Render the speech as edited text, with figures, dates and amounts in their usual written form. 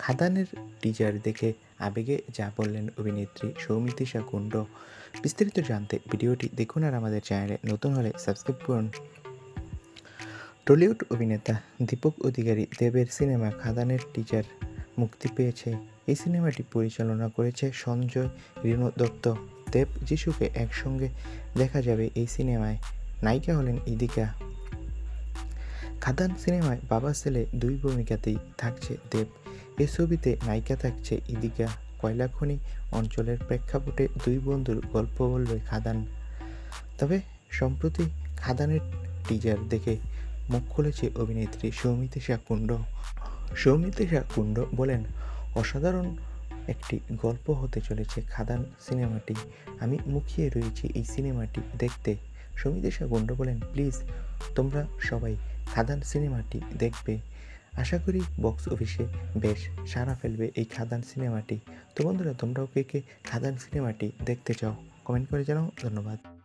খাদানের teaser দেখে আবেগে যা বললেন অভিনেত্রী সৌমিত্রিষা কুণ্ড। বিস্তারিত জানতে ভিডিওটি দেখুন আর আমাদের চ্যানেলে নতুন হলে সাবস্ক্রাইব করুন। টলিউড অভিনেতা দীপক অধিকারী দেবের সিনেমা খাদানের টিজার মুক্তি পেয়েছে। এই সিনেমাটি পরিচালনা করেছে সঞ্জয় রিনো দত্ত। দেব যিশুকে একসঙ্গে দেখা যাবে এই সিনেমায়। নায়িকা হলেন ইদিকা। খাদান সিনেমায় বাবা ছেলে দুই ভূমিকাতেই থাকছে দেব। এ ছবিতে নায়িকা থাকছে ইদিকা। কয়লাখনি অঞ্চলের প্রেক্ষাপটে দুই বন্ধুর গল্প বলবে খাদান। তবে সম্প্রতি খাদানের টিজার দেখে মুখ খুলেছে অভিনেত্রী সৌমিত্রিষা কুণ্ড। সৌমিত্রিষা কুণ্ড বলেন, অসাধারণ একটি গল্প হতে চলেছে খাদান সিনেমাটি। আমি মুখিয়ে রয়েছি এই সিনেমাটি দেখতে। সৌমিত্রিষা কুণ্ড বলেন, প্লিজ তোমরা সবাই খাদান সিনেমাটি দেখবে। আশা করি বক্স অফিসে বেশ সাড়া ফেলবে এই খাদান সিনেমাটি। তো বন্ধুরা, তোমরাও কে কে খাদান সিনেমাটি দেখতে চাও কমেন্ট করে জানাও। ধন্যবাদ।